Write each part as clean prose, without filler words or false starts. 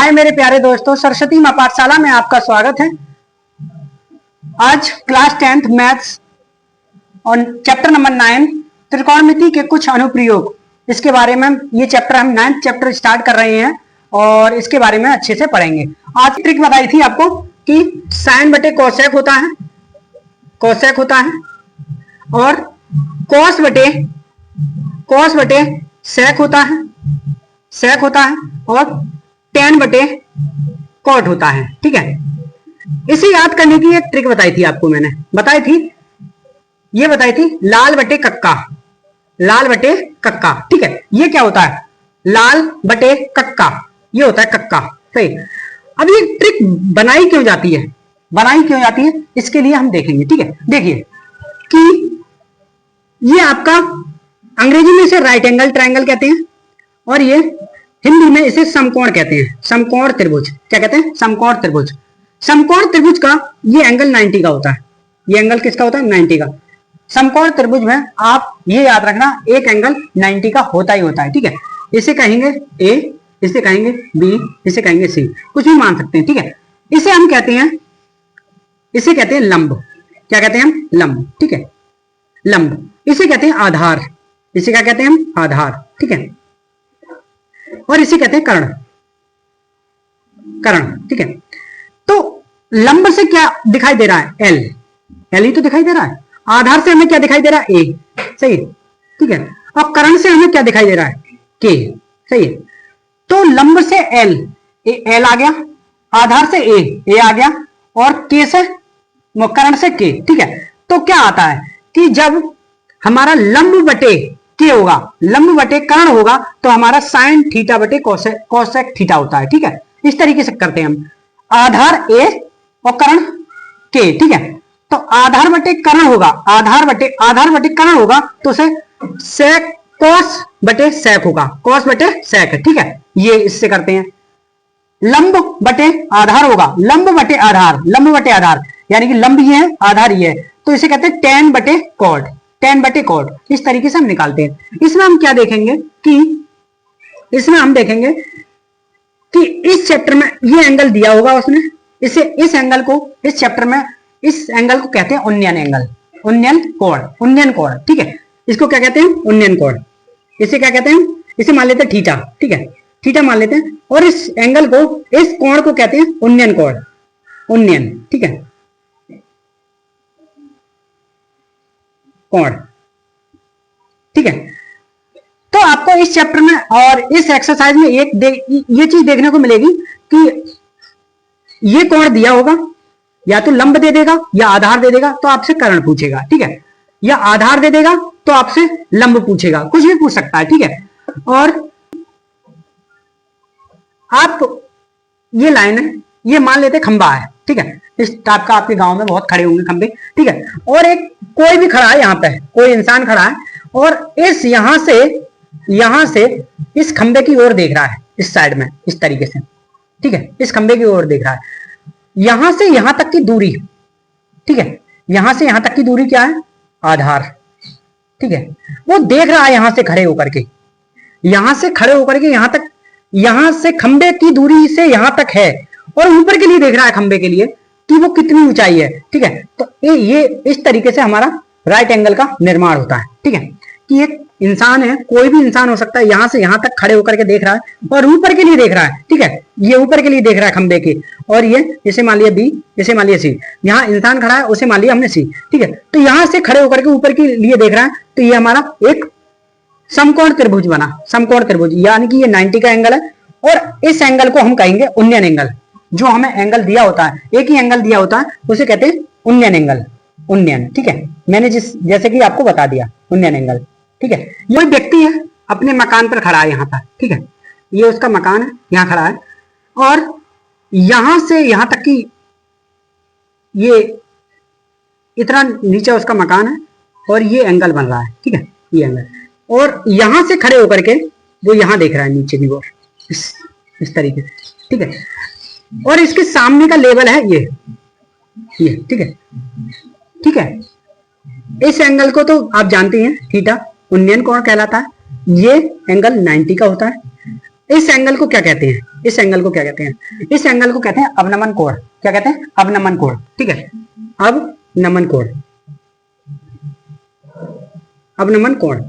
हाय मेरे प्यारे दोस्तों, सरस्वती मां पाठशाला में आपका स्वागत है। आज क्लास 10th मैथ्स और चैप्टर नंबर 9 त्रिकोणमिति के कुछ अनुप्रयोग, इसके बारे में ये चैप्टर हम 9th चैप्टर स्टार्ट कर रहे हैं और इसके बारे में अच्छे से पढ़ेंगे। आज ट्रिक बताई थी आपको कि साइन बटे कोसेक होता है, कोसेक होता है, और कॉस बटे सेक होता है, सेक होता है, और टेन बटे कॉट होता है। ठीक है, इसे याद करने की एक ट्रिक बताई थी आपको, मैंने बताई थी, ये बताई थी लाल बटे कक्का, लाल बटे कक्का। ठीक है, ये क्या होता है? लाल बटे कक्का, ये होता है कक्का। सही। अब ये ट्रिक बनाई क्यों जाती है, बनाई क्यों जाती है, इसके लिए हम देखेंगे। ठीक है, देखिए कि ये आपका अंग्रेजी में इसे राइट एंगल ट्रायंगल कहते हैं और ये हिंदी में इसे समकोण कहते हैं, समकोण त्रिभुज। क्या कहते हैं? समकोण त्रिभुज। समकोण त्रिभुज का ये एंगल 90 का होता है। ये एंगल किसका होता है? 90 का। समकोण त्रिभुज में आप ये याद रखना, एक एंगल 90 का होता ही होता है। ठीक है, इसे कहेंगे ए, इसे कहेंगे बी, इसे कहेंगे सी, कुछ भी मान सकते हैं। ठीक है, इसे हम कहते हैं, इसे कहते हैं लंब। क्या कहते हैं हम? लंब। ठीक है, लंब। इसे कहते हैं आधार, इसे क्या कहते हैं हम? आधार। ठीक है, और इसे कहते हैं कर्ण, कर्ण। ठीक है, तो लंब से क्या दिखाई दे रहा है? एल, एल ही तो दिखाई दे रहा है। आधार से हमें क्या दिखाई दे रहा है? ए। सही है। ठीक है, अब कर्ण से हमें क्या दिखाई दे रहा है? के। सही है। तो लंब से एल, एल आ गया, आधार से ए आ गया, और के से, कर्ण से के। ठीक है, तो क्या आता है कि जब हमारा लंब बटे के होगा, लंब बटे कर्ण होगा, तो हमारा साइन थीटा बटे कोसेक थीटा होता है। ठीक है, इस तरीके से करते हैं हम, आधार ए और कर्ण के। ठीक है, तो आधार बटे कर्ण होगा, आधार बटे कर्ण होगा, तो उसे सेक कोस बटे सेक होगा, कोस बटे सेक। ठीक है, ये इससे करते हैं। लंब बटे आधार होगा, लंब बटे आधार, लंब बटे आधार, यानी कि लंब ये है, आधार ये है, तो इसे कहते हैं टेन बटे कॉट, टेन बटे कॉट। इस तरीके से हम निकालते हैं। इसमें हम क्या देखेंगे कि इसमें हम देखेंगे कि इस चैप्टर में ये एंगल दिया होगा उसने, इसे, इस एंगल को, इस चैप्टर में इस एंगल को कहते हैं उन्नयन एंगल, उन्नयन कोण, उन्नयन कोण। ठीक है, इसको क्या कहते हैं? उन्नयन कोण। इसे क्या कहते हैं? इसे मान लेते हैं थीटा। ठीक है, थीटा मान लेते हैं, और इस एंगल को, इस कोण को कहते हैं उन्नयन कोण, उन्नयन। ठीक है, कोण। ठीक है, तो आपको इस चैप्टर में और इस एक्सरसाइज में ये चीज देखने को मिलेगी कि ये कोण दिया होगा, या तो लंब दे देगा या आधार दे देगा, तो आपसे कर्ण पूछेगा। ठीक है, या आधार दे देगा तो आपसे लंब पूछेगा, कुछ भी पूछ सकता है। ठीक है, और आप ये लाइन है, ये मान लेते खंबा है। ठीक है, इस टाइप का आपके गांव में बहुत खड़े होंगे खंबे। ठीक है, और एक कोई भी खड़ा है, यहाँ पे कोई इंसान खड़ा है, और इस यहां से इस खंबे की ओर देख रहा है, इस साइड में, इस तरीके से। ठीक है, इस खंबे की ओर देख रहा है। यहां से यहां तक की दूरी, ठीक है, यहां से यहां तक की दूरी क्या है? आधार। ठीक है, वो देख रहा है यहां से खड़े होकर के, यहां से खड़े होकर के यहां तक, यहां से खंबे की दूरी से यहां तक है, और ऊपर के लिए देख रहा है, खंबे के लिए, कि वो कितनी ऊंचाई है। ठीक है, तो ये इस तरीके से हमारा राइट एंगल का निर्माण होता है। ठीक है, कि एक इंसान है, कोई भी इंसान हो सकता है, यहां से यहां तक खड़े होकर के देख रहा है और ऊपर के लिए देख रहा है। ठीक है, ये ऊपर के लिए देख रहा है खंबे के, और ये इसे मान लिया बी, इसे मान लिया सी, यहाँ इंसान खड़ा है, उसे मान लिया हमने सी। ठीक है, तो यहां से खड़े होकर के ऊपर के लिए देख रहा है, तो ये हमारा एक समकोण त्रिभुज बना, समकोण त्रिभुज, यानी कि ये 90 का एंगल है, और इस एंगल को हम कहेंगे उन्नयन एंगल। जो हमें एंगल दिया होता है, एक ही एंगल दिया होता है, उसे कहते हैं उन्नयन एंगल, उन्नयन। ठीक है, मैंने जैसे कि आपको बता दिया, उन्नयन एंगल। ठीक है, ये व्यक्ति है, अपने मकान पर खड़ा है यहाँ पर। ठीक है, ये उसका मकान है, यहाँ खड़ा है, और यहां से यहां तक की ये इतना नीचे उसका मकान है, और ये एंगल बन रहा है। ठीक है, ये एंगल, और यहां से खड़े होकर के वो यहां देख रहा है नीचे की ओर, इस तरीके से। ठीक है, और इसके सामने का लेवल है ये। ठीक है, ठीक है, इस एंगल को तो आप जानते हैं, थीटा, उन्नयन कोण कहलाता है। ये एंगल 90 का होता है, इस एंगल को क्या कहते हैं? इस एंगल को क्या कहते हैं? इस एंगल को कहते हैं अवनमन कोण। क्या कहते हैं? अवनमन कोण। ठीक है, अवनमन कोण, अवनमन कोण।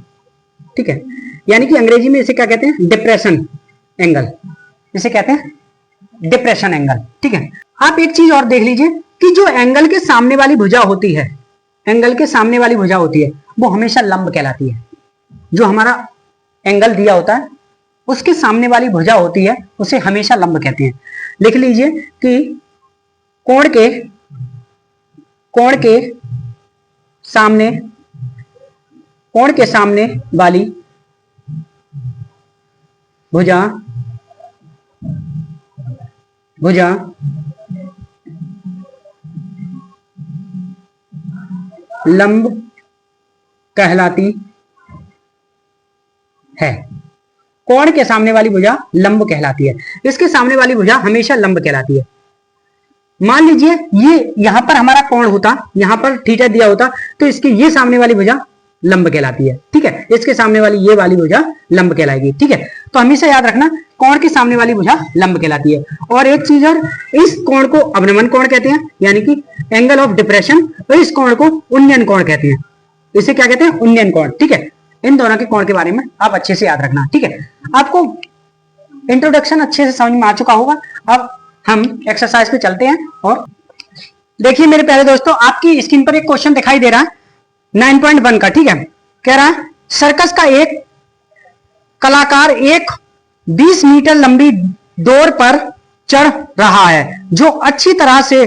ठीक है, यानी कि अंग्रेजी में इसे क्या कहते हैं? Depression angle. इसे कहते हैं डिप्रेशन एंगल। ठीक है, आप एक चीज और देख लीजिए कि जो एंगल के सामने वाली भुजा होती है, एंगल के सामने वाली भुजा होती है, वो हमेशा लंब कहलाती है। जो हमारा एंगल दिया होता है उसके सामने वाली भुजा होती है, उसे हमेशा लंब कहते हैं। लिख लीजिए कि कोण के सामने, कोण के सामने वाली भुजा लंब कहलाती है। कोण के सामने वाली भुजा लंब कहलाती है। इसके सामने वाली भुजा हमेशा लंब कहलाती है। मान लीजिए ये यहां पर हमारा कोण होता, यहां पर थीटा दिया होता, तो इसके ये सामने वाली भुजा लंब कहलाती है। ठीक है, इसके सामने वाली ये वाली भुजा लंब कहलाएगी। ठीक है, तो हमेशा याद रखना कोण के सामने वाली भुजा लंब कहलाती है। और एक चीज और, इस कोण को अवनमन कोण कहते हैं, यानी कि एंगल ऑफ डिप्रेशन, और इस कोण को उन्नयन कोण कहते हैं। इसे क्या कहते हैं? उन्नयन कोण। ठीक है, इन दोनों के कोण के बारे में आप अच्छे से याद रखना। ठीक है, आपको इंट्रोडक्शन अच्छे से समझ में आ चुका होगा। अब हम एक्सरसाइज पे चलते हैं। और देखिए मेरे प्यारे दोस्तों, आपकी स्क्रीन पर एक क्वेश्चन दिखाई दे रहा है 9.1 का। ठीक है, कह रहा है सर्कस का एक कलाकार एक 20 मीटर लंबी डोर पर चढ़ रहा है जो अच्छी तरह से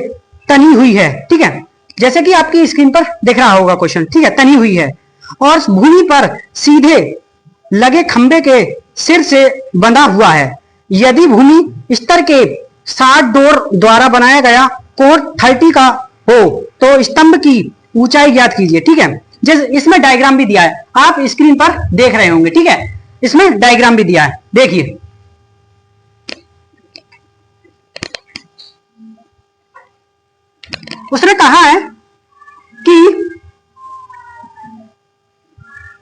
तनी हुई है। ठीक है, जैसे कि आपकी स्क्रीन पर दिख रहा होगा क्वेश्चन। ठीक है, तनी हुई है और भूमि पर सीधे लगे खंबे के सिर से बंधा हुआ है। यदि भूमि स्तर के 60 डोर द्वारा बनाया गया कोण 30 का हो तो स्तंभ की ऊंचाई ज्ञात कीजिए। ठीक है, जैसे इसमें डायग्राम भी दिया है, आप स्क्रीन पर देख रहे होंगे। ठीक है, इसमें डायग्राम भी दिया है, देखिए। उसने कहा है कि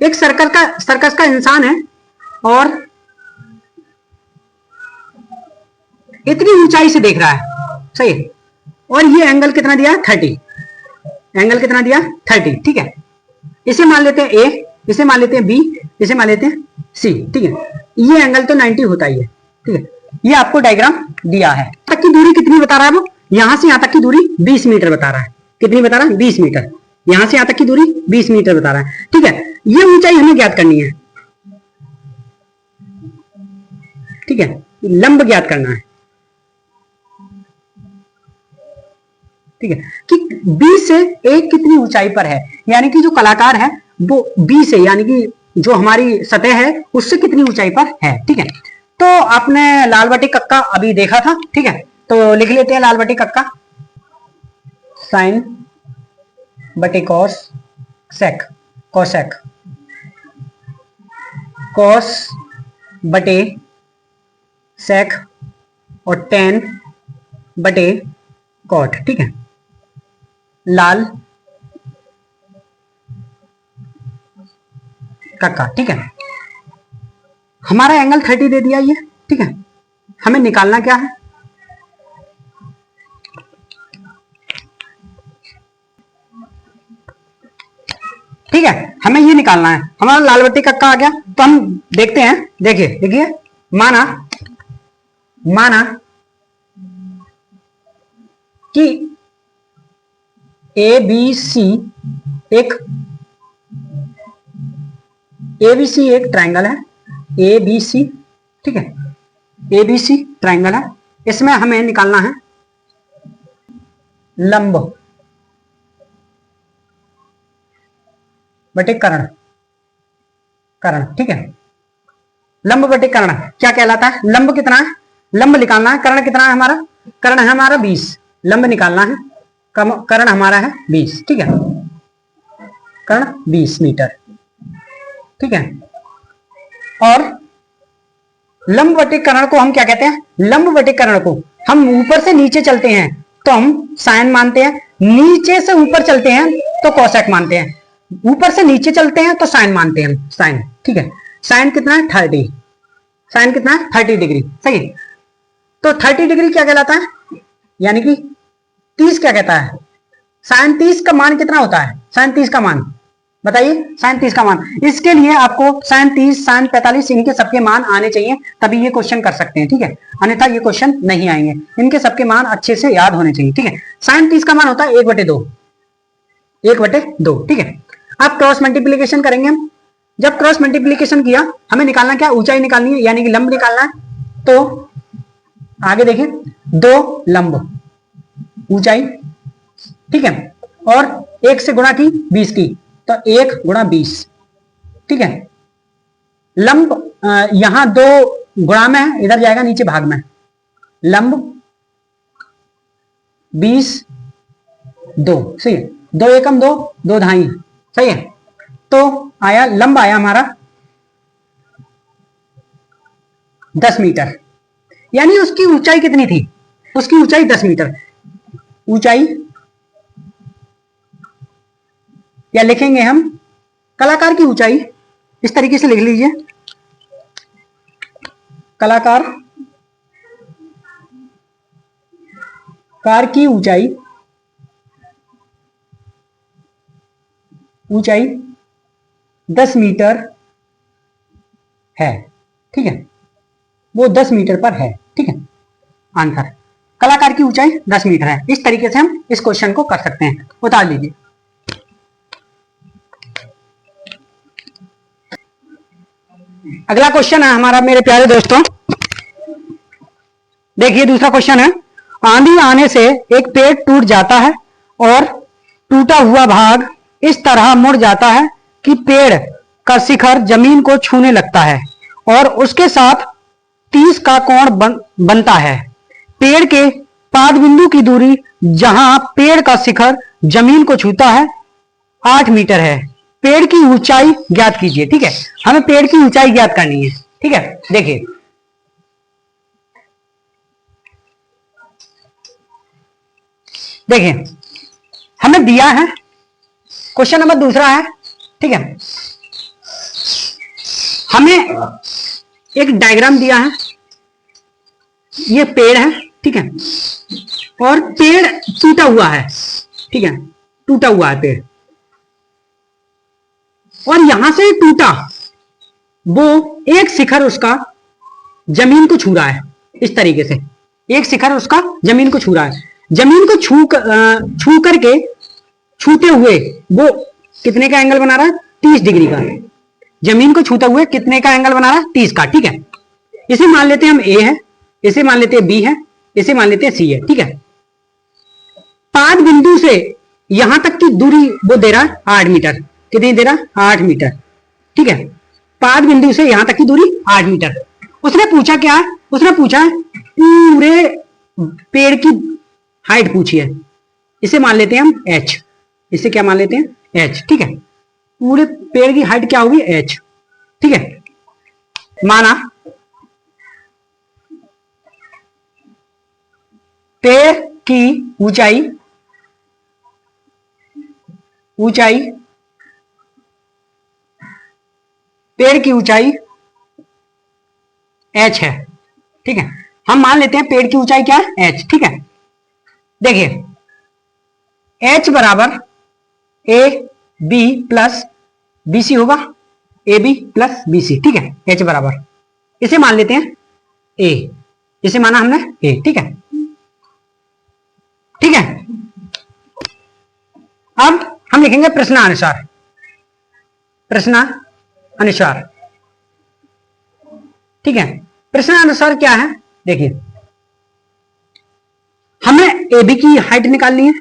एक सर्कस का इंसान है और इतनी ऊंचाई से देख रहा है, सही है, और ये एंगल कितना दिया है? 30। एंगल कितना दिया? 30। ठीक है, इसे मान लेते हैं ए, इसे मान लेते हैं बी, इसे मान लेते हैं सी। ठीक है, ये एंगल तो 90 होता ही है। ठीक है, ये आपको डायग्राम दिया है। तक की दूरी कितनी बता रहा है? वो यहां से यहां तक की दूरी 20 मीटर बता रहा है। कितनी बता रहा है? 20 मीटर। यहां से यहां तक की दूरी 20 मीटर बता रहा है। ठीक है, ये ऊंचाई हमें ज्ञात करनी है। ठीक है, लंब ज्ञात करना है। ठीक है, कि बी से ए कितनी ऊंचाई पर है, यानी कि जो कलाकार है वो बी से, यानी कि जो हमारी सतह है उससे कितनी ऊंचाई पर है। ठीक है, तो आपने लाल बटे कक्का अभी देखा था। ठीक है, तो लिख लेते हैं लाल बटे कक्का, साइन बटे कॉस सेक, कोसेक, कॉस बटे सेक और टेन बटे कॉट। ठीक है, लाल कक्का। ठीक है, हमारा एंगल 30 दे दिया ये। ठीक है, हमें निकालना क्या है? ठीक है, हमें ये निकालना है। हमारा लाल बट्टी कक्का आ गया, तो हम देखते हैं। देखिए देखिए, माना कि ABC एक ट्रायंगल है, ABC। ठीक है, ABC ट्रायंगल है, इसमें हमें निकालना है लंब बटे कर्ण। ठीक है, लंब बटे कर्ण क्या कहलाता है? लंब कितना है? लंब निकालना है। कर्ण कितना है हमारा? कर्ण है हमारा 20। लंब निकालना है, कर्ण हमारा है 20। ठीक है, कर्ण 20 मीटर। ठीक है, और लंब बटे कर्ण को हम क्या कहते हैं? लंब बटे कर्ण को हम ऊपर से नीचे चलते हैं तो हम साइन मानते हैं, नीचे से ऊपर चलते हैं तो कोसेक मानते हैं। ऊपर से नीचे चलते हैं तो साइन मानते हैं हम, साइन। ठीक है, साइन कितना है? 30। साइन कितना है 30 डिग्री, सही है। तो 30 डिग्री क्या कहलाता है, यानी कि 30 क्या कहता है, साइन 30 का मान कितना होता है, साइन 30 का मान बताइए, साइन 30 का मान। इसके लिए आपको साइन 30, साइन 45 इनके सबके मान आने चाहिए, तभी ये क्वेश्चन कर सकते हैं, ठीक है, अन्यथा ये क्वेश्चन नहीं आएंगे। इनके सबके मान अच्छे से याद होने चाहिए, ठीक है। साइन 30 का मान होता है 1/2, 1/2, ठीक है। अब क्रॉस मल्टीप्लीकेशन करेंगे हम। जब क्रॉस मल्टीप्लीकेशन किया, हमें निकालना क्या, ऊंचाई निकालनी है, यानी कि लंब निकालना है। तो आगे देखिए, 2 लंब ऊंचाई, ठीक है, और 1 से गुणा की 20 की, तो 1 गुणा 20, ठीक है। लंब यहां 2 गुणा में है, इधर जाएगा नीचे भाग में, लंब 20 2, सही है, 2 एकम 2, 2 धाई, सही है। तो आया लंब आया हमारा 10 मीटर, यानी उसकी ऊंचाई कितनी थी, उसकी ऊंचाई 10 मीटर। ऊंचाई या लिखेंगे हम कलाकार की ऊंचाई, इस तरीके से लिख लीजिए, कलाकार कार की ऊंचाई, ऊंचाई 10 मीटर है, ठीक है, वो 10 मीटर पर है, ठीक है। आंसर कलाकार की ऊंचाई 10 मीटर है। इस तरीके से हम इस क्वेश्चन को कर सकते हैं। उतार लीजिए। अगला क्वेश्चन है हमारा मेरे प्यारे दोस्तों, देखिए दूसरा क्वेश्चन है, आंधी आने से एक पेड़ टूट जाता है और टूटा हुआ भाग इस तरह मुड़ जाता है कि पेड़ का शिखर जमीन को छूने लगता है और उसके साथ 30 का कोण बनता है। पेड़ के पाद बिंदु की दूरी जहां पेड़ का शिखर जमीन को छूता है 8 मीटर है। पेड़ की ऊंचाई ज्ञात कीजिए, ठीक है, हमें पेड़ की ऊंचाई ज्ञात करनी है, ठीक है। देखिए देखिए हमें दिया है, क्वेश्चन नंबर दूसरा है, ठीक है, हमें एक डायग्राम दिया है, ये पेड़ है, ठीक है, और पेड़ टूटा हुआ है, ठीक है, टूटा हुआ है पेड़, और यहां से टूटा वो एक शिखर उसका जमीन को छू रहा है, इस तरीके से एक शिखर उसका जमीन को छू रहा है। जमीन को छू करके छूते हुए वो कितने का एंगल बना रहा है, 30 डिग्री का। जमीन को छूते हुए कितने का एंगल बना रहा है, 30 का, ठीक है। इसे मान लेते हैं हम ए है, इसे मान लेते हैं बी है, इसे मान लेते हैं सी है, ठीक है। पाद बिंदु से यहां तक की दूरी वो दे रहा है 8 मीटर, कितनी दे रहा है, 8 मीटर, ठीक है। पाद बिंदु से यहां तक की दूरी 8 मीटर। उसने पूछा क्या है, उसने पूछा पूरे पेड़ की हाइट पूछी है, इसे मान लेते हैं हम h, इसे क्या मान लेते हैं h, ठीक है। पूरे पेड़ की हाइट क्या होगी h, ठीक है। माना पेड़ की ऊंचाई पेड़ की ऊंचाई h है, ठीक है। हम मान लेते हैं पेड़ की ऊंचाई क्या है h, ठीक है। देखिए h बराबर A B plus B C होगा, A B plus B C, ठीक है। h बराबर, इसे मान लेते हैं a, इसे माना हमने a, ठीक है, ठीक है। अब हम लिखेंगे प्रश्नानुसार, प्रश्नानुसार, ठीक है। प्रश्नानुसार क्या है, देखिए हमें ए बी की हाइट निकालनी है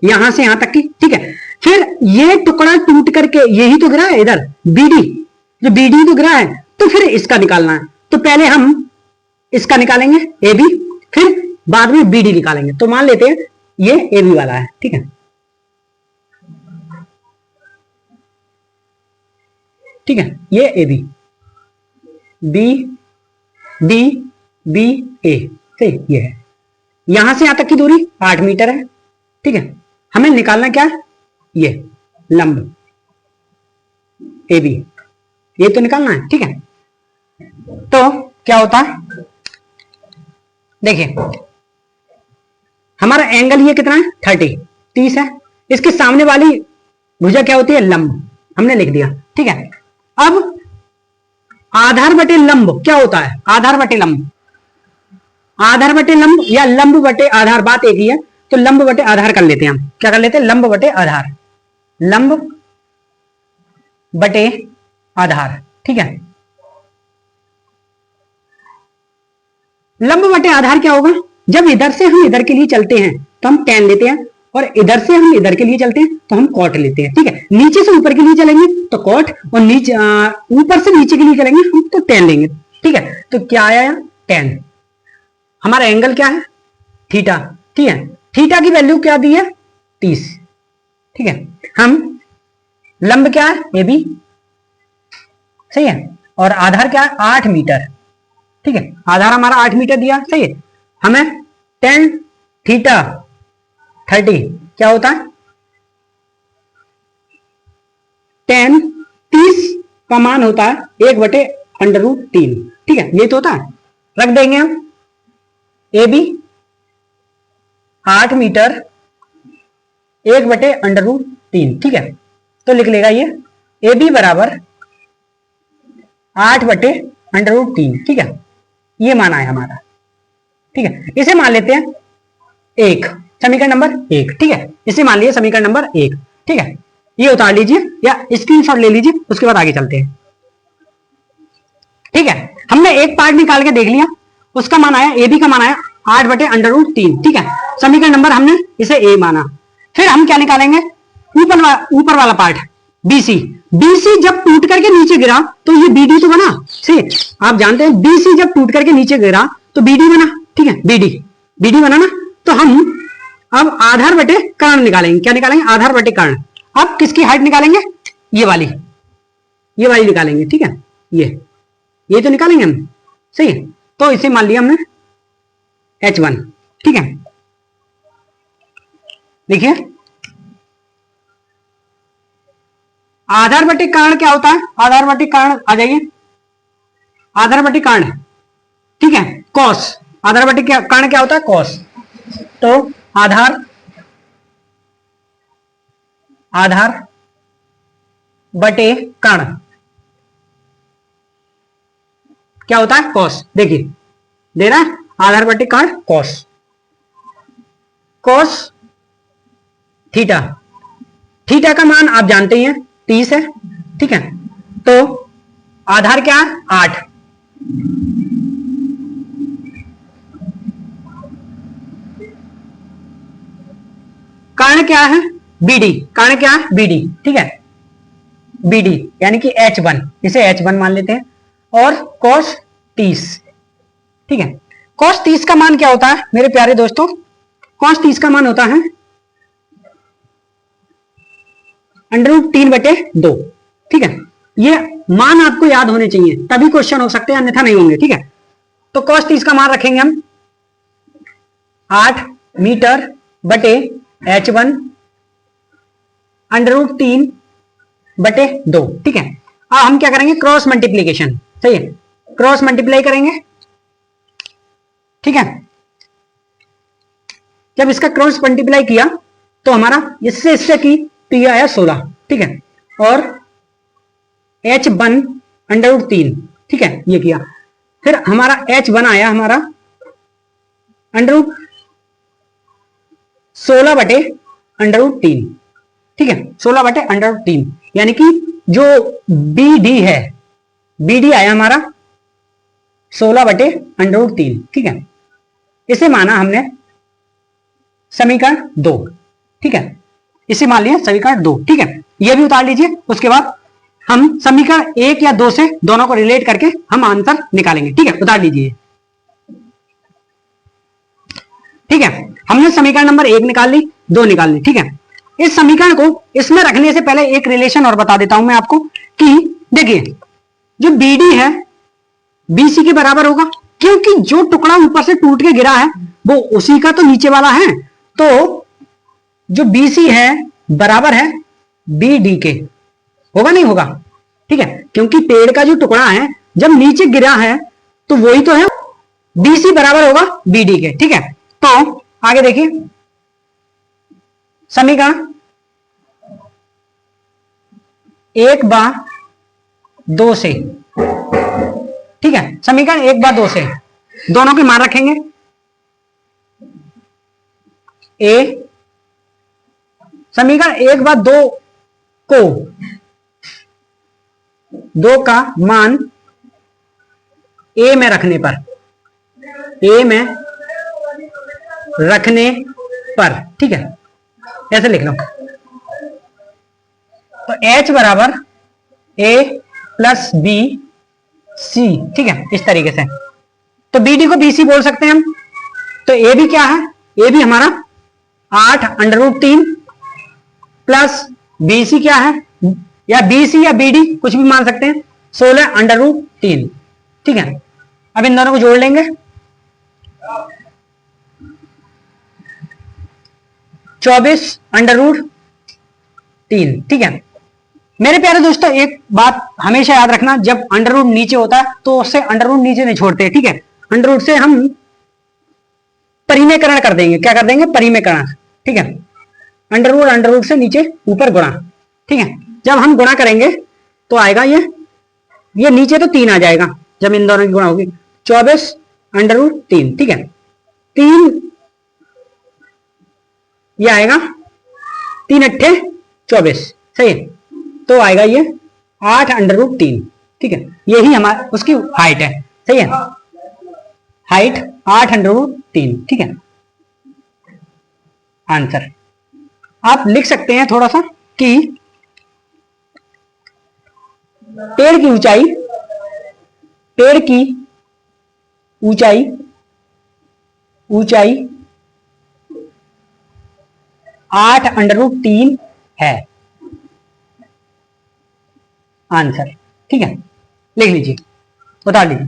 यहां से यहां तक की, ठीक है। फिर ये टुकड़ा टूट करके यही तो गिरा है, इधर बीडी, जो बीडी तो गिरा है, तो फिर इसका निकालना है। तो पहले हम इसका निकालेंगे ए बी, फिर बाद में बीडी निकालेंगे। तो मान लेते हैं ये ए बी वाला है, ठीक है, ठीक है, ये A B, B D B A, सही, ये है। यहां से यहां तक की दूरी 8 मीटर है, ठीक है। हमें निकालना क्या है, ये लंब ए बी, ये तो निकालना है, ठीक है। तो क्या होता है, देखिए हमारा एंगल ये कितना है 30 है। इसके सामने वाली भुजा क्या होती है, लंब, हमने लिख दिया। ठीक है, अब आधार बटे लंब क्या होता है, आधार बटे लंब, आधार बटे लंब या लंब बटे आधार, बात एक ही है। तो लंब बटे आधार कर लेते हैं हम, क्या कर लेते हैं, लंब बटे आधार, लंब बटे आधार। ठीक है, लंब बटे आधार क्या होगा, जब इधर से हम इधर के लिए चलते हैं तो हम tan लेते हैं, और इधर से हम इधर के लिए चलते हैं तो हम cot लेते हैं। ठीक है, नीचे से ऊपर के लिए चलेंगे तो cot, और नीचे ऊपर से नीचे के लिए चलेंगे हम तो tan लेंगे। ठीक है, तो क्या आया tan, हमारा एंगल क्या है थीटा। ठीक है, थीटा की वैल्यू क्या दी है 30। ठीक है, हम लंब क्या है ए बी, सही है, और आधार क्या है 8 मीटर। ठीक है, आधार हमारा 8 मीटर दिया, सही है। हमें tan थीटा 30 क्या होता है, tan 30 का मान होता है 1/√3। ठीक है, ये तो होता है, रख देंगे हम ए बी 8 मीटर 1/√3। ठीक है, तो लिख लेगा ये ए बी बराबर 8/√3। ठीक है, ये माना है हमारा। ठीक है, इसे मान लेते हैं 1, समीकरण नंबर 1। ठीक है, इसे मान लिया समीकरण नंबर 1। ठीक है, ये उतार लीजिए या स्क्रीनशॉट ले लीजिए, उसके बाद आगे चलते हैं। ठीक है, हमने एक पार्ट निकाल के देख लिया, उसका मान आया ए बी का मान आया 8/√3। ठीक है, समीकरण नंबर हमने इसे ए माना। फिर हम क्या निकालेंगे, ऊपर वाला पार्ट बीसी, बीसी जब टूट करके नीचे गिरा तो ये बीडी तो बना। सही, आप जानते हैं बीसी जब टूट करके नीचे गिरा तो बीडी बना। ठीक है, बीडी बना ना, तो हम अब आधार बटे कर्ण निकालेंगे। क्या निकालेंगे, आधार बटे कर्ण। अब किसकी हाइट निकालेंगे, ये वाली निकालेंगे। ठीक है, ये तो निकालेंगे हम, सही है। तो इसे मान लिया हमने H1। ठीक है, देखिए आधार बटे कर्ण क्या होता है, आधार बटे कर्ण आ जाइए, आधार बटे कर्ण, ठीक है, कॉस, आधार बटे कर्ण क्या होता है कॉस। तो आधार बटे कर्ण क्या होता है कॉस। देखिए दे रहा है आधार बटे कर्ण कॉस, कॉस थीटा, थीटा का मान आप जानते ही हैं 30 है। ठीक है, तो आधार क्या है 8, कर्ण क्या है बीडी, कर्ण क्या है बीडी। ठीक है, बीडी यानी कि H1, इसे H1 मान लेते हैं, और cos 30। ठीक है, cos 30 का मान क्या होता है मेरे प्यारे दोस्तों, cos 30 का मान होता है √3/2। ठीक है, ये मान आपको याद होने चाहिए तभी क्वेश्चन हो सकते हैं, अन्यथा नहीं होंगे। ठीक है, तो cos 30 का मान रखेंगे हम 8 मीटर बटे H1 √3/2। ठीक है, अब हम क्या करेंगे क्रॉस मल्टीप्लीकेशन, सही है, क्रॉस मल्टीप्लाई करेंगे। ठीक है, जब इसका क्रॉस मल्टीप्लाई किया तो हमारा इससे की तो ये आया 16। ठीक है, और H1 √3। ठीक है, ये किया, फिर हमारा H1 आया हमारा √16/√3। ठीक है, 16/√3, यानी कि जो BD है, BD आया हमारा 16/√3। ठीक है, इसे माना हमने समीकरण 2। ठीक है, इसे मान लिया समीकरण 2। ठीक है, ये भी उतार लीजिए, उसके बाद हम समीकरण 1 या 2 से दोनों को रिलेट करके हम आंसर निकालेंगे। ठीक है, उतार लीजिए। ठीक है, हमने समीकरण नंबर 1 निकाल ली, 2 निकाल ली। ठीक है, इस समीकरण को इसमें रखने से पहले एक रिलेशन और बता देता हूं मैं आपको कि देखिए जो BD है BC के बराबर होगा, क्योंकि जो टुकड़ा ऊपर से टूट के गिरा है वो उसी का तो नीचे वाला है, तो जो BC है बराबर है BD के, होगा नहीं होगा। ठीक है, क्योंकि पेड़ का जो टुकड़ा है जब नीचे गिरा है तो वही तो है, BC बराबर होगा BD के। ठीक है, तो आगे देखिए समीकरण 1/2 से, ठीक है, समीकरण 1/2 से दोनों के मान रखेंगे। ए समीकरण 1/2 को 2 का मान ए में रखने पर, ए में रखने पर, ठीक है, ऐसे लिख लो। तो H बराबर A प्लस बी सी, ठीक है, इस तरीके से। तो BD को BC बोल सकते हैं हम। तो ए भी क्या है, ए भी हमारा 8√3 प्लस BC क्या है, या BC या BD कुछ भी मान सकते हैं, 16√3, ठीक है। अब इन दोनों को जोड़ लेंगे, 24√3, ठीक है। मेरे प्यारे दोस्तों एक बात हमेशा याद रखना, जब अंडर रूट नीचे होता है तो उससे अंडर रूट नीचे नहीं छोड़ते, ठीक है। अंडर रूट से हम परिमेयकरण कर देंगे, क्या कर देंगे, परिमेयकरण, ठीक है। अंडर रूट से नीचे ऊपर गुणा, ठीक है। जब हम गुणा करेंगे तो आएगा ये नीचे तो 3 आ जाएगा, जब इन दोनों की गुणा होगी, 24√3, ठीक है। 3 ये आएगा 3 अट्ठे 24, सही है। तो आएगा ये 8√3, ठीक है। यही हमारा उसकी हाइट है, सही है, हाइट 8√3, ठीक है। आंसर आप लिख सकते हैं थोड़ा सा कि पेड़ की ऊंचाई 8√3 है, आंसर, ठीक है। लिख लीजिए, बता लीजिए।